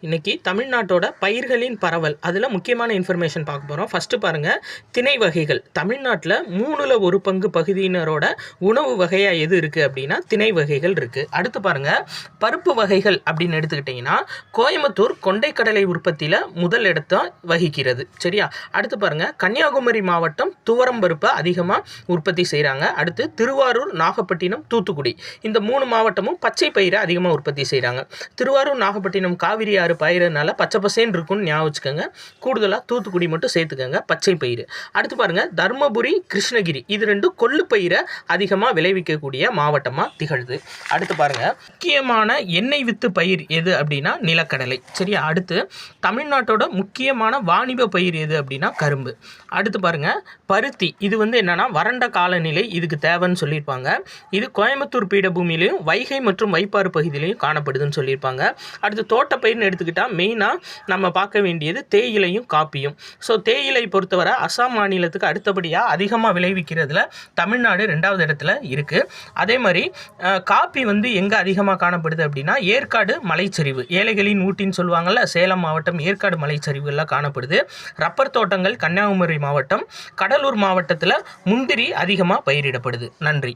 இன்றைக்கி தமிழ்நாட்டோட பயிர்களின் பரவல் அதில் முக்கியமான இன்ஃபர்மேஷன் பார்க்க போகிறோம். ஃபஸ்ட்டு பாருங்கள், திணை வகைகள். தமிழ்நாட்டில் 1/3 பங்கு பகுதியினரோட உணவு வகையாக எது இருக்குது அப்படின்னா திணை வகைகள் இருக்குது. அடுத்து பாருங்கள், பருப்பு வகைகள் அப்படின்னு எடுத்துக்கிட்டிங்கன்னா கோயம்புத்தூர் கொண்டைக்கடலை உற்பத்தியில் முதல் இடத்தை வகிக்கிறது. சரியா? அடுத்து பாருங்கள், கன்னியாகுமரி மாவட்டம் துவரம் பருப்பை அதிகமாக உற்பத்தி செய்கிறாங்க. அடுத்து திருவாரூர், நாகப்பட்டினம், தூத்துக்குடி இந்த 3 மாவட்டமும் பச்சை பயிரை அதிகமாக உற்பத்தி செய்கிறாங்க. திருவாரூர், நாகப்பட்டினம் காவிரி பயிரனால பச்சை பசேன்னு இருக்குன்னு ஞாபகம் வச்சுக்கோங்க. கூடுதலாக தூத்துக்குடி மட்டும் சேர்த்துக்கோங்க பச்சை பயிர். அடுத்து பாருங்கள், தர்மபுரி, கிருஷ்ணகிரி இது ரெண்டும் கொள்ளு பயிரை அதிகமாக விளைவிக்கக்கூடிய மாவட்டமாக திகழ்து. அடுத்து பாருங்கள், முக்கியமான எண்ணெய் வித்து பயிர் எது அப்படின்னா நிலக்கடலை. சரியா? அடுத்து தமிழ்நாட்டோட முக்கியமான வாணிப பயிர் எது அப்படின்னா கரும்பு. அடுத்து பாருங்கள், பருத்தி. இது என்னன்னா வறண்ட காலநிலை இதுக்கு தேவைன்னு சொல்லியிருப்பாங்க. இது கோயம்புத்தூர் பீடபூமியிலையும் வைகை மற்றும் வைப்பாறு பகுதியிலையும் காணப்படுதுன்னு சொல்லியிருப்பாங்க. அடுத்து தோட்டப்பயிர்னு எடுத்துக்கிட்டால் மெயினாக நம்ம பார்க்க வேண்டியது தேயிலையும் காப்பியும். ஸோ தேயிலை பொறுத்தவரை அசாம் மாநிலத்துக்கு அடுத்தபடியாக அதிகமாக விளைவிக்கிறதுல தமிழ்நாடு 2வது இடத்துல இருக்குது. அதே மாதிரி காப்பி எங்கே அதிகமாக காணப்படுது அப்படின்னா ஏற்காடு மலைச்சரிவு, ஏழைகளின் ஊட்டின்னு சொல்லுவாங்கள்ல, சேலம் மாவட்டம் ஏற்காடு மலைச்சரிவுகள்லாம் காணப்படுது. ரப்பர் தோட்டங்கள் கன்னியாகுமரி மாவட்டம், கடலூர் மாவட்டத்தில் முந்திரி அதிகமாக பயிரிடப்படுது. நன்றி.